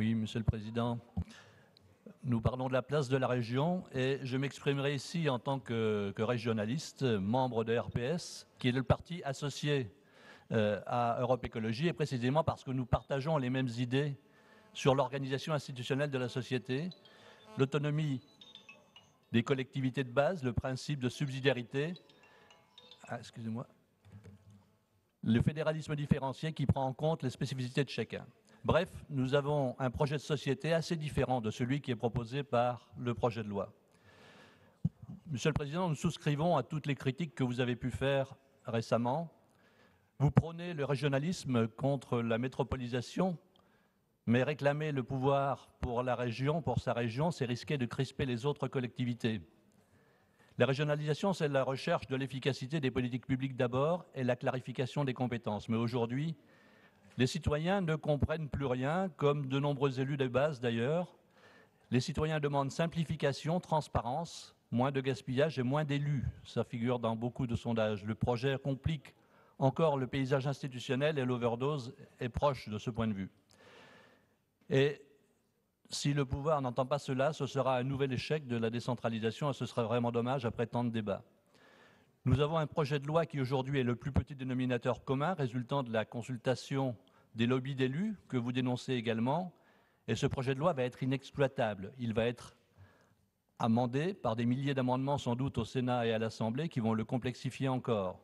Oui, Monsieur le Président. Nous parlons de la place de la région et je m'exprimerai ici en tant que régionaliste, membre de RPS, qui est le parti associé à Europe Écologie, et précisément parce que nous partageons les mêmes idées sur l'organisation institutionnelle de la société, l'autonomie des collectivités de base, le principe de subsidiarité, le fédéralisme différencié qui prend en compte les spécificités de chacun. Bref, nous avons un projet de société assez différent de celui qui est proposé par le projet de loi. Monsieur le Président, nous souscrivons à toutes les critiques que vous avez pu faire récemment. Vous prônez le régionalisme contre la métropolisation, mais réclamer le pouvoir pour la région, pour sa région, c'est risquer de crisper les autres collectivités. La régionalisation, c'est la recherche de l'efficacité des politiques publiques d'abord et la clarification des compétences. Mais aujourd'hui, les citoyens ne comprennent plus rien, comme de nombreux élus de base d'ailleurs. Les citoyens demandent simplification, transparence, moins de gaspillage et moins d'élus. Ça figure dans beaucoup de sondages. Le projet complique encore le paysage institutionnel et l'overdose est proche de ce point de vue. Et si le pouvoir n'entend pas cela, ce sera un nouvel échec de la décentralisation et ce serait vraiment dommage après tant de débats. Nous avons un projet de loi qui aujourd'hui est le plus petit dénominateur commun, résultant de la consultation des lobbies d'élus, que vous dénoncez également. Et ce projet de loi va être inexploitable. Il va être amendé par des milliers d'amendements sans doute au Sénat et à l'Assemblée qui vont le complexifier encore.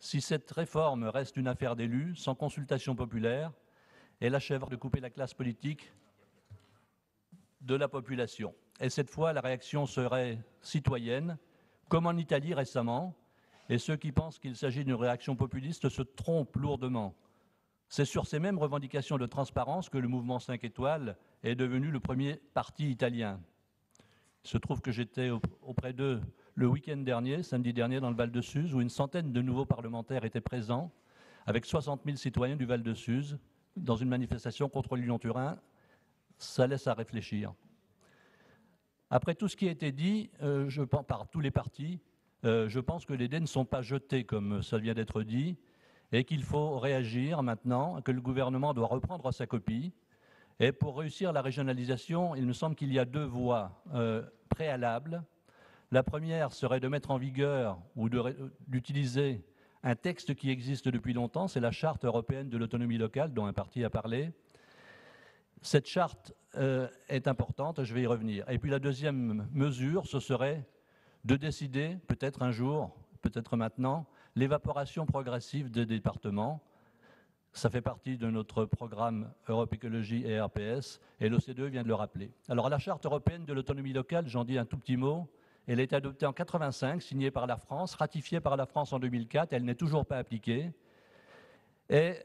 Si cette réforme reste une affaire d'élus, sans consultation populaire, elle achèvera de couper la classe politique de la population. Et cette fois, la réaction serait citoyenne, comme en Italie récemment, et ceux qui pensent qu'il s'agit d'une réaction populiste se trompent lourdement. C'est sur ces mêmes revendications de transparence que le mouvement 5 étoiles est devenu le premier parti italien. Il se trouve que j'étais auprès d'eux le week-end dernier, samedi dernier, dans le Val-de-Suse, où une centaine de nouveaux parlementaires étaient présents, avec 60 000 citoyens du Val-de-Suse, dans une manifestation contre Lyon-Turin. Ça laisse à réfléchir. Après tout ce qui a été dit, je pense par tous les partis, je pense que les dés ne sont pas jetés, comme ça vient d'être dit, et qu'il faut réagir maintenant, que le gouvernement doit reprendre sa copie. Et pour réussir la régionalisation, il me semble qu'il y a deux voies préalables. La première serait de mettre en vigueur ou d'utiliser un texte qui existe depuis longtemps, c'est la Charte européenne de l'autonomie locale, dont un parti a parlé. Cette charte est importante, je vais y revenir. Et puis la deuxième mesure, ce serait de décider, peut-être un jour, peut-être maintenant, l'évaporation progressive des départements. Ça fait partie de notre programme Europe Écologie et RPS, et l'OCDE vient de le rappeler. Alors la Charte européenne de l'autonomie locale, j'en dis un tout petit mot, elle a été adoptée en 1985, signée par la France, ratifiée par la France en 2004, elle n'est toujours pas appliquée. Et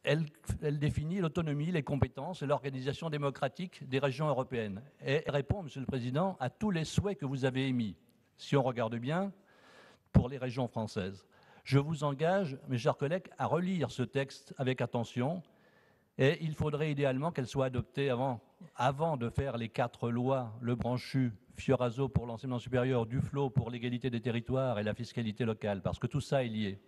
elle définit l'autonomie, les compétences et l'organisation démocratique des régions européennes. Et répond, Monsieur le Président, à tous les souhaits que vous avez émis, si on regarde bien, pour les régions françaises. Je vous engage, mes chers collègues, à relire ce texte avec attention et il faudrait idéalement qu'elle soit adoptée avant de faire les 4 lois, le Branchu, Fioraso pour l'enseignement supérieur, Duflot pour l'égalité des territoires et la fiscalité locale, parce que tout ça est lié.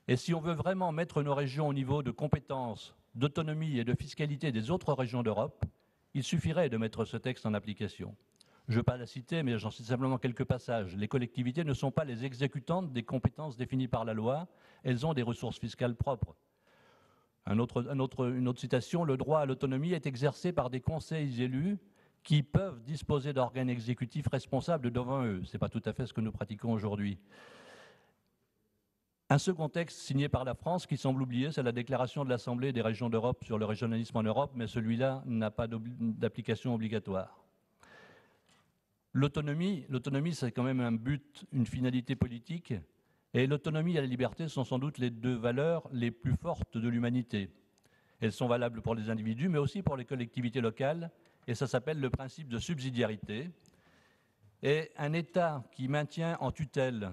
Et si on veut vraiment mettre nos régions au niveau de compétences, d'autonomie et de fiscalité des autres régions d'Europe, il suffirait de mettre ce texte en application. Je ne vais pas la citer, mais j'en cite simplement quelques passages. Les collectivités ne sont pas les exécutantes des compétences définies par la loi, elles ont des ressources fiscales propres. Une autre citation, le droit à l'autonomie est exercé par des conseils élus qui peuvent disposer d'organes exécutifs responsables devant eux. Ce n'est pas tout à fait ce que nous pratiquons aujourd'hui. Un second texte signé par la France qui semble oublié, c'est la déclaration de l'Assemblée des régions d'Europe sur le régionalisme en Europe, mais celui-là n'a pas d'application obligatoire. L'autonomie, c'est quand même un but, une finalité politique, et l'autonomie et la liberté sont sans doute les deux valeurs les plus fortes de l'humanité. Elles sont valables pour les individus, mais aussi pour les collectivités locales, et ça s'appelle le principe de subsidiarité. Et un État qui maintient en tutelle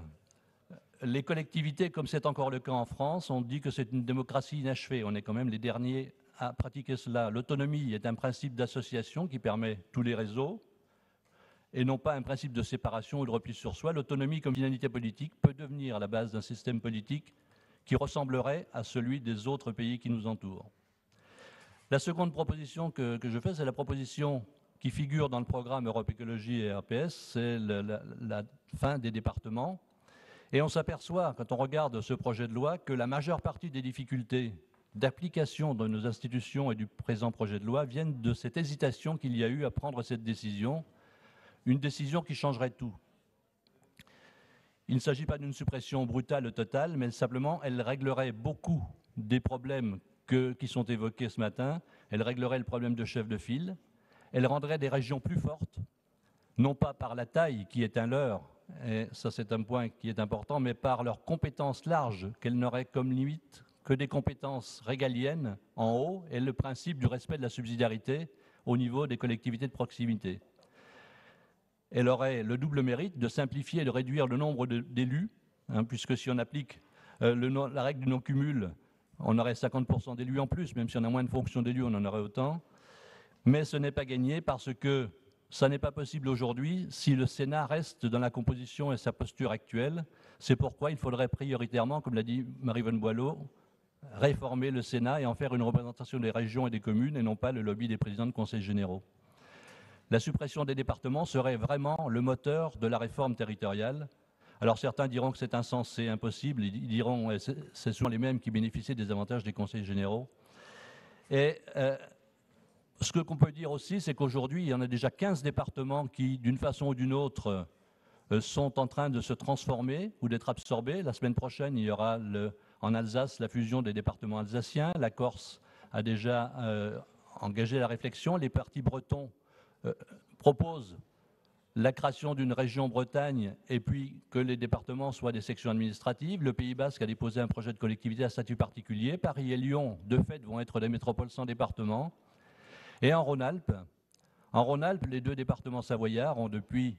les collectivités, comme c'est encore le cas en France, on dit que c'est une démocratie inachevée. On est quand même les derniers à pratiquer cela. L'autonomie est un principe d'association qui permet tous les réseaux, et non pas un principe de séparation ou de repli sur soi. L'autonomie comme finalité politique peut devenir la base d'un système politique qui ressemblerait à celui des autres pays qui nous entourent. La seconde proposition que je fais, c'est la proposition qui figure dans le programme Europe Écologie et RPS, c'est la fin des départements. Et on s'aperçoit, quand on regarde ce projet de loi, que la majeure partie des difficultés d'application de nos institutions et du présent projet de loi viennent de cette hésitation qu'il y a eu à prendre cette décision, une décision qui changerait tout. Il ne s'agit pas d'une suppression brutale et totale, mais simplement, elle réglerait beaucoup des problèmes qui sont évoqués ce matin. Elle réglerait le problème de chef de file. Elle rendrait des régions plus fortes, non pas par la taille qui est un leurre, et ça c'est un point qui est important, mais par leurs compétences larges, qu'elles n'auraient comme limite que des compétences régaliennes en haut et le principe du respect de la subsidiarité au niveau des collectivités de proximité. Elle aurait le double mérite de simplifier et de réduire le nombre d'élus, puisque si on applique la règle du non-cumul, on aurait 50% d'élus en plus, même si on a moins de fonctions d'élus, on en aurait autant. Mais ce n'est pas gagné parce que ça n'est pas possible aujourd'hui si le Sénat reste dans la composition et sa posture actuelle. C'est pourquoi il faudrait prioritairement, comme l'a dit Marie-Vonne Boileau, réformer le Sénat et en faire une représentation des régions et des communes et non pas le lobby des présidents de conseils généraux. La suppression des départements serait vraiment le moteur de la réforme territoriale. Alors certains diront que c'est insensé, impossible, ils diront, c'est souvent les mêmes qui bénéficient des avantages des conseils généraux. Et ce qu'on peut dire aussi, c'est qu'aujourd'hui, il y en a déjà 15 départements qui, d'une façon ou d'une autre, sont en train de se transformer ou d'être absorbés. La semaine prochaine, il y aura en Alsace la fusion des départements alsaciens. La Corse a déjà engagé la réflexion. Les partis bretons proposent la création d'une région Bretagne et puis que les départements soient des sections administratives. Le Pays Basque a déposé un projet de collectivité à statut particulier. Paris et Lyon, de fait, vont être des métropoles sans département. Et en Rhône-Alpes, les deux départements savoyards ont depuis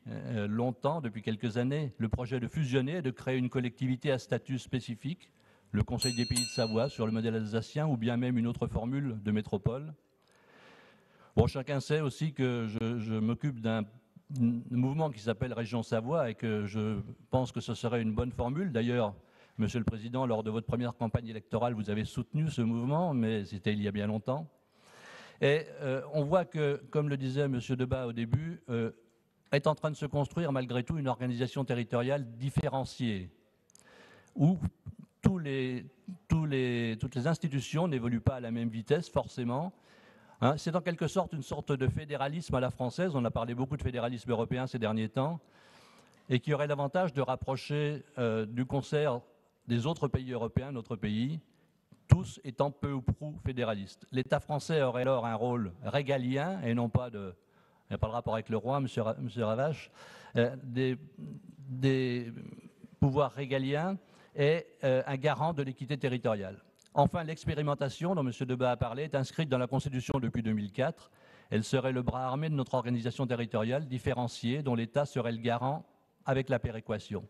longtemps, depuis quelques années, le projet de fusionner et de créer une collectivité à statut spécifique, le Conseil des Pays de Savoie sur le modèle alsacien ou bien même une autre formule de métropole. Bon, chacun sait aussi que je m'occupe d'un mouvement qui s'appelle Région Savoie et que je pense que ce serait une bonne formule. D'ailleurs, Monsieur le Président, lors de votre première campagne électorale, vous avez soutenu ce mouvement, mais c'était il y a bien longtemps. Et on voit que, comme le disait M. Debat au début, est en train de se construire malgré tout une organisation territoriale différenciée, où toutes les institutions n'évoluent pas à la même vitesse forcément. C'est en quelque sorte une sorte de fédéralisme à la française, on a parlé beaucoup de fédéralisme européen ces derniers temps, et qui aurait l'avantage de rapprocher du concert des autres pays européens, notre pays, tous étant peu ou prou fédéralistes. L'État français aurait alors un rôle régalien, et non pas il n'y a pas le rapport avec le roi, monsieur Ravache, des pouvoirs régaliens et un garant de l'équité territoriale. Enfin, l'expérimentation dont M. Debat a parlé est inscrite dans la Constitution depuis 2004. Elle serait le bras armé de notre organisation territoriale différenciée, dont l'État serait le garant avec la péréquation.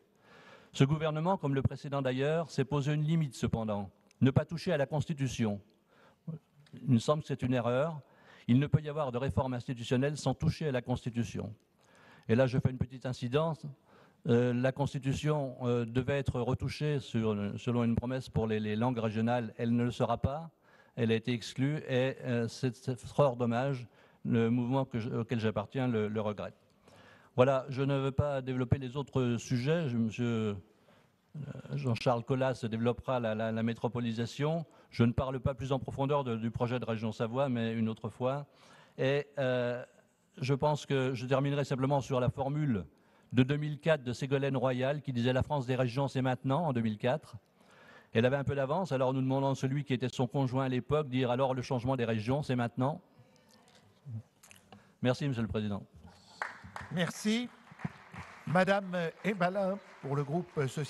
Ce gouvernement, comme le précédent d'ailleurs, s'est posé une limite cependant. Ne pas toucher à la Constitution. Il me semble que c'est une erreur. Il ne peut y avoir de réforme institutionnelle sans toucher à la Constitution. Et là, je fais une petite incidence. La Constitution devait être retouchée selon une promesse pour les langues régionales. Elle ne le sera pas. Elle a été exclue et c'est fort dommage. Le mouvement auquel j'appartiens le regrette. Voilà, je ne veux pas développer les autres sujets. Monsieur Jean-Charles Colas développera la métropolisation. Je ne parle pas plus en profondeur du projet de Région Savoie, mais une autre fois. Et je pense que je terminerai simplement sur la formule de 2004 de Ségolène Royal qui disait « La France des régions, c'est maintenant » en 2004. Elle avait un peu d'avance, alors nous demandons à celui qui était son conjoint à l'époque de dire « Alors le changement des régions, c'est maintenant ». Merci, Monsieur le Président. Merci. Madame Ebalin, pour le groupe social.